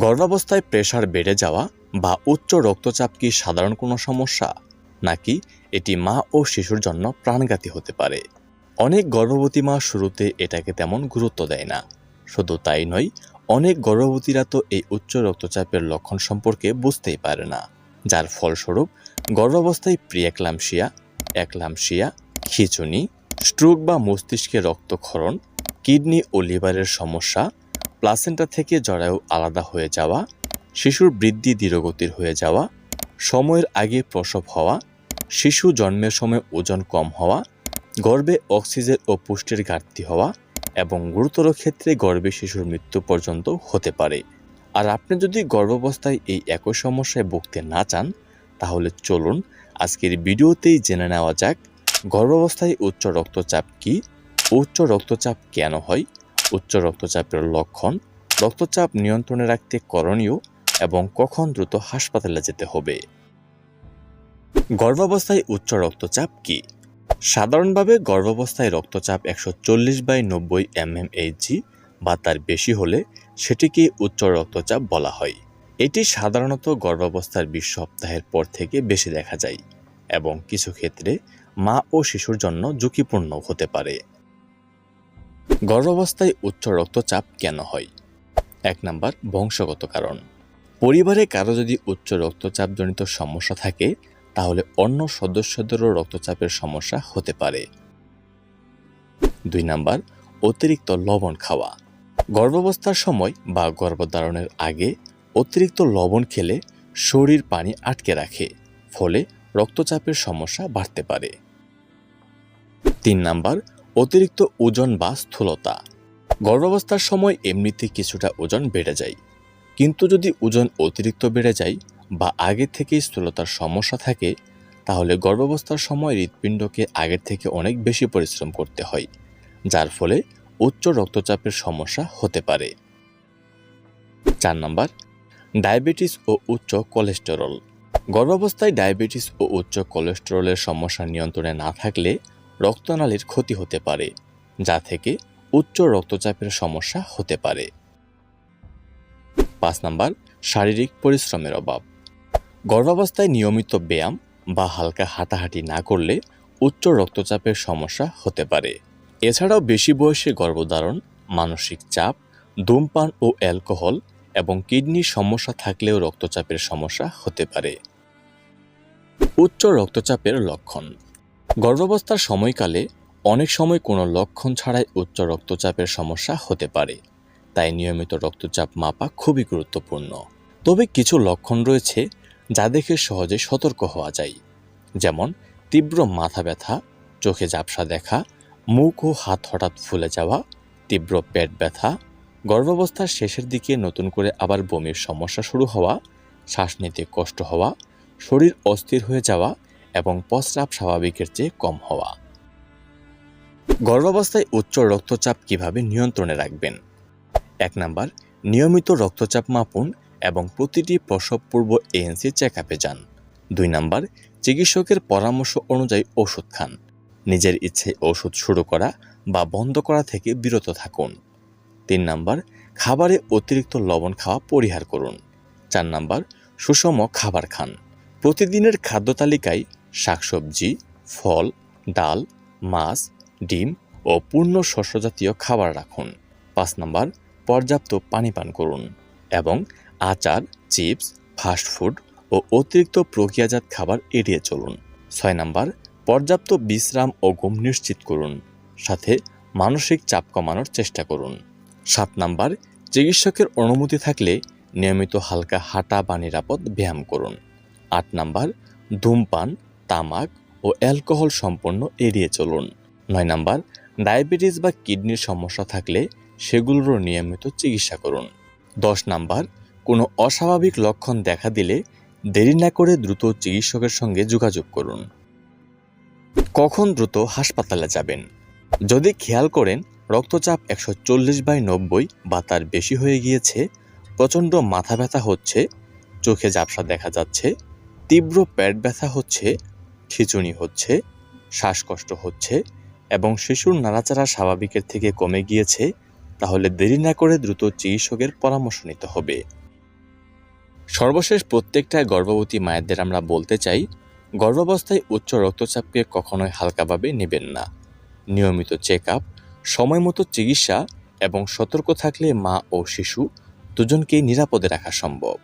গর্ভাবস্থায় প্রেসার বেড়ে যাওয়া বা উচ্চ রক্তচাপ কি সাধারণ কোনো সমস্যা, নাকি এটি মা ও শিশুর জন্য প্রাণঘাতী হতে পারে? অনেক গর্ভবতী মা শুরুতে এটাকে তেমন গুরুত্ব দেয় না। শুধু তাই নয়, অনেক গর্ভবতীরা তো এই উচ্চ রক্তচাপের লক্ষণ সম্পর্কে বুঝতেই পারে না, যার ফলস্বরূপ গর্ভাবস্থায় একলামশিয়া, খিঁচুনি, স্ট্রোক বা মস্তিষ্কে রক্তক্ষরণ, কিডনি ও লিভারের সমস্যা, প্লাসেন্টা থেকে জরায়ু আলাদা হয়ে যাওয়া, শিশুর বৃদ্ধি ধীরগতির হয়ে যাওয়া, সময়ের আগে প্রসব হওয়া, শিশু জন্মের সময় ওজন কম হওয়া, গর্ভে অক্সিজেন ও পুষ্টির ঘাটতি হওয়া এবং গুরুতর ক্ষেত্রে গর্ভে শিশুর মৃত্যু পর্যন্ত হতে পারে। আর আপনি যদি গর্ভাবস্থায় এই একই সমস্যায় ভুগতে না চান, তাহলে চলুন আজকের ভিডিওতেই জেনে নেওয়া যাক গর্ভাবস্থায় উচ্চ রক্তচাপ কি, উচ্চ রক্তচাপ কেন হয়, উচ্চ রক্তচাপের লক্ষণ, রক্তচাপ নিয়ন্ত্রণে রাখতে করণীয় এবং কখন দ্রুত হাসপাতালে যেতে হবে। গর্ভাবস্থায় উচ্চ রক্তচাপ কি? সাধারণভাবে গর্ভাবস্থায় রক্তচাপ 140/90 mmHg বা তার বেশি হলে সেটিকে উচ্চ রক্তচাপ বলা হয়। এটি সাধারণত গর্ভাবস্থার 20 সপ্তাহের পর থেকে বেশি দেখা যায় এবং কিছু ক্ষেত্রে মা ও শিশুর জন্য ঝুঁকিপূর্ণ হতে পারে। গর্ভাবস্থায় উচ্চ রক্তচাপ কেন হয়? 1 নাম্বার, বংশগত কারণ। পরিবারে কারো যদি উচ্চ রক্তচাপজনিত সমস্যা থাকে, তাহলে অন্য সদস্যদেরও রক্তচাপের সমস্যা হতে পারে। 2 নাম্বার, অতিরিক্ত লবণ খাওয়া। গর্ভাবস্থার সময় বা গর্ভধারণের আগে অতিরিক্ত লবণ খেলে শরীর পানি আটকে রাখে, ফলে রক্তচাপের সমস্যা বাড়তে পারে। 3 নাম্বার, অতিরিক্ত ওজন বা স্থূলতা। গর্ভাবস্থার সময় এমনিতে কিছুটা ওজন বেড়ে যায়, কিন্তু যদি ওজন অতিরিক্ত বেড়ে যায় বা আগে থেকেই স্থূলতার সমস্যা থাকে, তাহলে গর্ভাবস্থার সময় হৃৎপিণ্ডকে আগের থেকে অনেক বেশি পরিশ্রম করতে হয়, যার ফলে উচ্চ রক্তচাপের সমস্যা হতে পারে। 4 নাম্বার, ডায়াবেটিস ও উচ্চ কোলেস্টেরল। গর্ভাবস্থায় ডায়াবেটিস ও উচ্চ কোলেস্টেরলের সমস্যা নিয়ন্ত্রণে না থাকলে রক্তনালীর ক্ষতি হতে পারে, যা থেকে উচ্চ রক্তচাপের সমস্যা হতে পারে। 5 নাম্বার, শারীরিক পরিশ্রমের অভাব। গর্ভাবস্থায় নিয়মিত ব্যায়াম বা হালকা হাঁটাহাঁটি না করলে উচ্চ রক্তচাপের সমস্যা হতে পারে। এছাড়াও বেশি বয়সে গর্ভধারণ, মানসিক চাপ, ধূমপান ও অ্যালকোহল এবং কিডনির সমস্যা থাকলেও রক্তচাপের সমস্যা হতে পারে। উচ্চ রক্তচাপের লক্ষণ। গর্ভাবস্থার সময়কালে অনেক সময় কোনো লক্ষণ ছাড়াই উচ্চ রক্তচাপের সমস্যা হতে পারে, তাই নিয়মিত রক্তচাপ মাপা খুবই গুরুত্বপূর্ণ। তবে কিছু লক্ষণ রয়েছে যা দেখে সহজে সতর্ক হওয়া যায়, যেমন তীব্র মাথা ব্যথা, চোখে ঝাপসা দেখা, মুখ ও হাত হঠাৎ ফুলে যাওয়া, তীব্র পেট ব্যথা, গর্ভাবস্থার শেষের দিকে নতুন করে আবার বমির সমস্যা শুরু হওয়া, শ্বাস নিতে কষ্ট হওয়া, শরীর অস্থির হয়ে যাওয়া এবং প্রস্রাব স্বাভাবিকের চেয়ে কম হওয়া। গর্ভাবস্থায় উচ্চ রক্তচাপ কিভাবে নিয়ন্ত্রণে রাখবেন? 1 নাম্বার, নিয়মিত রক্তচাপ মাপুন এবং প্রতিটি প্রসব পূর্ব এএনসি চেকআপে যান। 2 নাম্বার, চিকিৎসকের পরামর্শ অনুযায়ী ওষুধ খান। নিজের ইচ্ছে ওষুধ শুরু করা বা বন্ধ করা থেকে বিরত থাকুন। 3 নাম্বার, খাবারে অতিরিক্ত লবণ খাওয়া পরিহার করুন। 4 নাম্বার, সুষম খাবার খান। প্রতিদিনের খাদ্য তালিকায় শাকসবজি, ফল, ডাল, মাছ, ডিম ও পূর্ণ শস্যজাতীয় খাবার রাখুন। 5 নাম্বার, পর্যাপ্ত পানি পান করুন এবং আচার, চিপস, ফাস্টফুড ও অতিরিক্ত প্রক্রিয়াজাত খাবার এড়িয়ে চলুন। 6 নাম্বার, পর্যাপ্ত বিশ্রাম ও ঘুম নিশ্চিত করুন, সাথে মানসিক চাপ কমানোর চেষ্টা করুন। 7 নাম্বার, চিকিৎসকের অনুমতি থাকলে নিয়মিত হালকা হাঁটা বা নিরাপদ ব্যায়াম করুন। 8 নাম্বার, ধূমপান, তামাক ও অ্যালকোহল সম্পূর্ণ এড়িয়ে চলুন। 9 নাম্বার, ডায়াবেটিস বা কিডনির সমস্যা থাকলে সেগুলোরও নিয়মিত চিকিৎসা করুন। 10 নাম্বার, কোনো অস্বাভাবিক লক্ষণ দেখা দিলে দেরি না করে দ্রুত চিকিৎসকের সঙ্গে যোগাযোগ করুন। কখন দ্রুত হাসপাতালে যাবেন? যদি খেয়াল করেন রক্তচাপ 140/90 বা তার বেশি হয়ে গিয়েছে, প্রচণ্ড মাথা ব্যথা হচ্ছে, চোখে ঝাপসা দেখা যাচ্ছে, তীব্র পেট ব্যথা হচ্ছে, খিঁচুনি হচ্ছে, শ্বাসকষ্ট হচ্ছে এবং শিশুর নাড়াচাড়া স্বাভাবিকের থেকে কমে গিয়েছে, তাহলে দেরি না করে দ্রুত চিকিৎসকের পরামর্শ নিতে হবে। সর্বশেষ প্রত্যেকটা গর্ভবতী মায়েদের আমরা বলতে চাই, গর্ভাবস্থায় উচ্চ রক্তচাপকে কখনোই হালকাভাবে নেবেন না। নিয়মিত চেক আপ, সময়মতো চিকিৎসা এবং সতর্ক থাকলে মা ও শিশু দুজনকেই নিরাপদে রাখা সম্ভব।